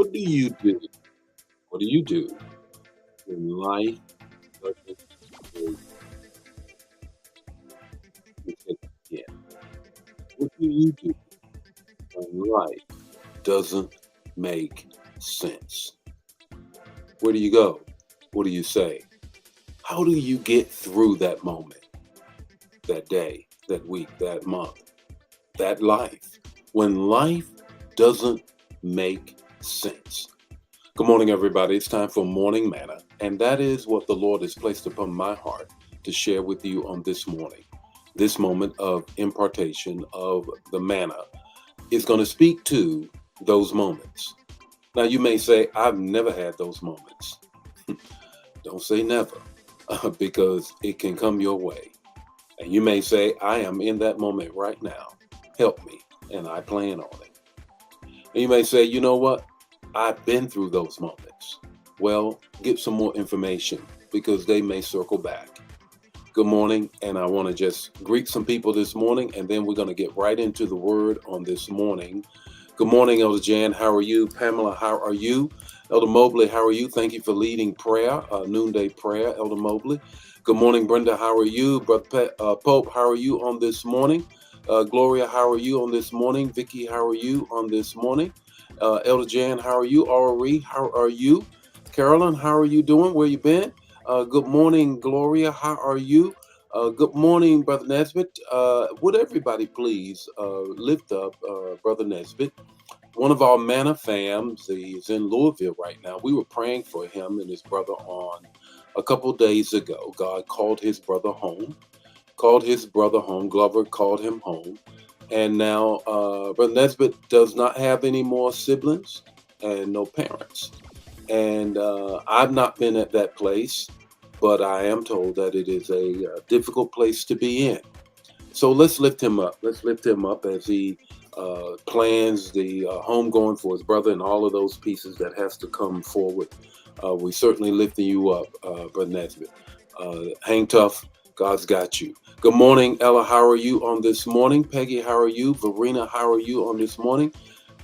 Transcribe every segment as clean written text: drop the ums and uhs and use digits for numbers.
What do you do? What do you do when life doesn't make sense again? What do you do when life doesn't make sense? Where do you go? What do you say? How do you get through that moment, that day, that week, that month, that life? When life doesn't make sense. Good morning, everybody. It's time for Morning Manna, and that is what the Lord has placed upon my heart to share with you on this morning. This moment of impartation of the manna is going to speak to those moments. Now, you may say, I've never had those moments. Don't say never, because it can come your way. And you may say, I am in that moment right now. Help me. And I plan on it. And you may say, you know what? I've been through those moments. Well, get some more information because they may circle back. Good morning, and I want to just greet some people this morning, and then we're going to get right into the word on this morning. Good morning, Elder Jan. How are you? Pamela, how are you? Elder Mobley, how are you? Thank you for leading prayer, noonday prayer, Elder Mobley. Good morning, Brenda. How are you? Brother Pope, how are you on this morning? Gloria, how are you on this morning? Vicky, how are you on this morning? Elder Jan, how are you? Ari, how are you? Carolyn, how are you doing? Where you been? Good morning, Gloria. How are you? Good morning, Brother Nesbitt. Would everybody please lift up Brother Nesbitt? One of our Manna fams is in Louisville right now. We were praying for him and his brother on a couple days ago. God called his brother home. Glover called him home. And now Brother Nesbitt does not have any more siblings and no parents. And I've not been at that place, but I am told that it is a difficult place to be in. So let's lift him up. Let's lift him up as he plans the homegoing for his brother and all of those pieces that has to come forward. We certainly lifting you up, Brother Nesbitt. Hang tough. God's got you. Good morning, Ella. How are you on this morning? Peggy, how are you? Verena, how are you on this morning?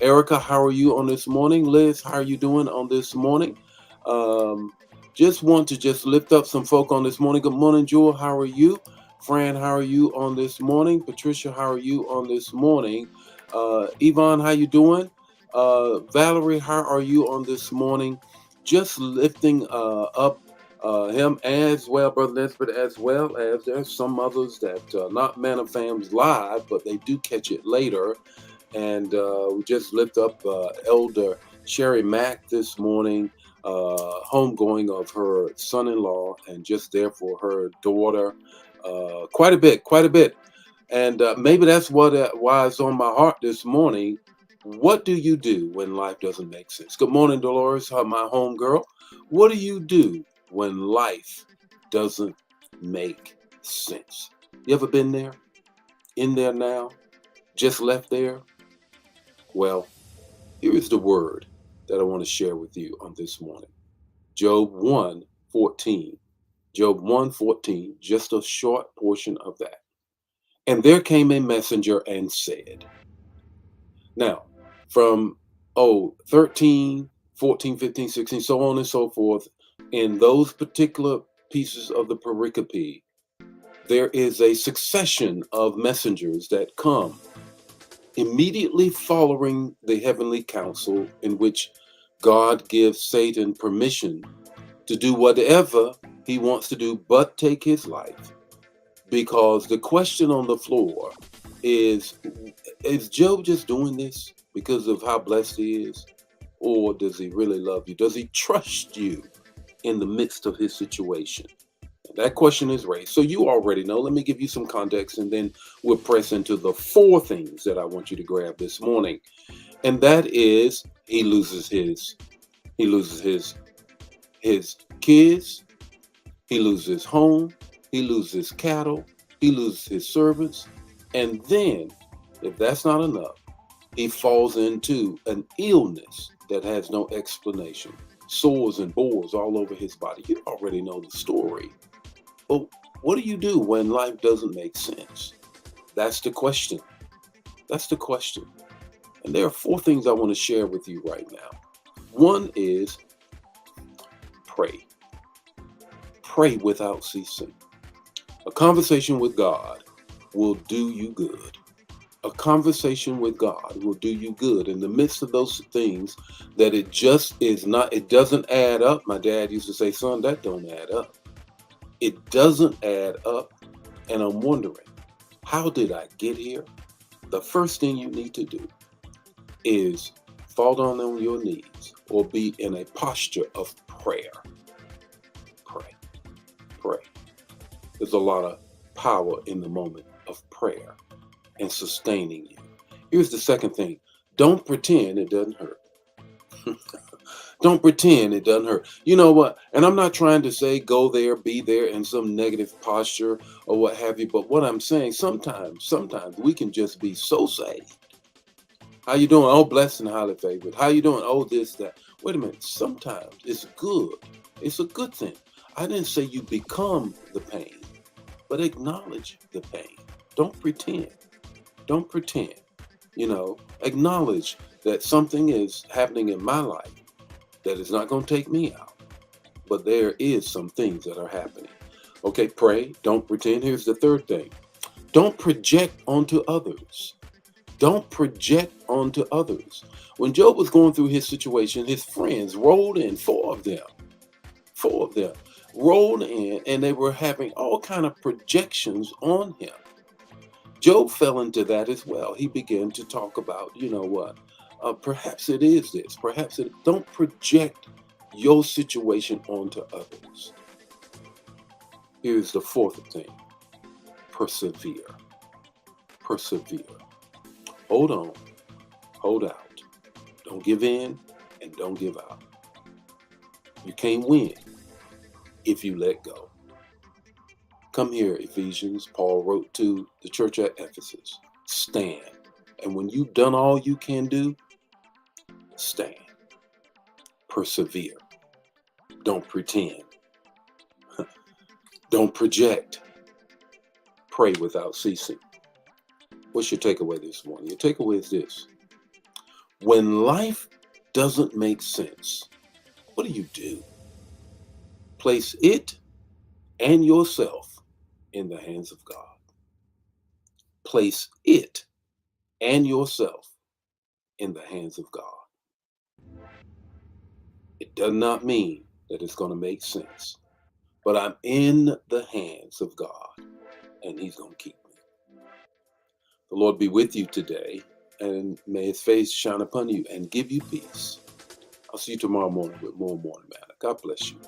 Erica, how are you on this morning? Liz, how are you doing on this morning? Um, just want to just lift up some folk on this morning. Good morning, Jewel. How are you? Fran, how are you on this morning? Patricia, how are you on this morning? Yvonne, how you doing? Valerie, how are you on this morning? Just lifting up him as well, Brother Nesbitt, as well as there's some others that not Man of Fams live, but they do catch it later. And we just lift up Elder Sherry Mack this morning, homegoing of her son-in-law, and just there for her daughter. Quite a bit, quite a bit. And maybe that's why it's on my heart this morning. What do you do when life doesn't make sense? Good morning, Dolores, my home girl. What do you do when life doesn't make sense? You ever been there? In there now? Just left there? Well, here is the word that I want to share with you on this morning. Job 1:14. Job 1:14, just a short portion of that. And there came a messenger and said. Now, from 13, 14, 15, 16, so on and so forth, in those particular pieces of the pericope, there is a succession of messengers that come immediately following the heavenly council, in which God gives Satan permission to do whatever he wants to do but take his life. Because the question on the floor is Job just doing this because of how blessed he is? Or does he really love you? Does he trust you in the midst of his situation? That question is raised. So you already know. Let me give you some context, and then we'll press into the four things that I want you to grab this morning. And that is he loses his his kids, he loses his home, he loses his cattle, he loses his servants, and then, if that's not enough, he falls into an illness that has no explanation. Sores and bores all over his body. You already know the story. But what do you do when life doesn't make sense? That's the question. That's the question. And there are four things I want to share with you right now. One is pray. Pray without ceasing. A conversation with God will do you good. A conversation with God will do you good in the midst of those things that it just is not, it doesn't add up. My dad used to say, son, that don't add up. It doesn't add up. And I'm wondering, how did I get here? The first thing you need to do is fall down on your knees or be in a posture of prayer. Pray, pray. There's a lot of power in the moment of prayer and sustaining you. Here's the second thing. Don't pretend it doesn't hurt. Don't pretend it doesn't hurt. You know what? And I'm not trying to say go there, be there in some negative posture or what have you. But what I'm saying, sometimes we can just be so saved. How you doing? Oh, blessed and highly favored. How you doing? Oh, this, that. Wait a minute. Sometimes it's good. It's a good thing. I didn't say you become the pain, but acknowledge the pain. Don't pretend. Don't pretend. Acknowledge that something is happening in my life that is not going to take me out, but there is some things that are happening. Okay, pray. Don't pretend. Here's the third thing. Don't project onto others. Don't project onto others. When Job was going through his situation, his friends rolled in, four of them rolled in, and they were having all kind of projections on him. Job fell into that as well. He began to talk about, you know what, perhaps it is this, don't project your situation onto others. Here's the fourth thing. Persevere. Persevere. Hold on. Hold out. Don't give in and don't give out. You can't win if you let go. Come here, Ephesians. Paul wrote to the church at Ephesus. Stand. And when you've done all you can do, stand. Persevere. Don't pretend. Don't project. Pray without ceasing. What's your takeaway this morning? Your takeaway is this. When life doesn't make sense, what do? Place it and yourself in the hands of God. Place it and yourself in the hands of God. It does not mean that it's going to make sense, but I'm in the hands of God, and He's going to keep me. The Lord be with you today, and may His face shine upon you and give you peace. I'll see you tomorrow morning with more Morning Manna. God bless you.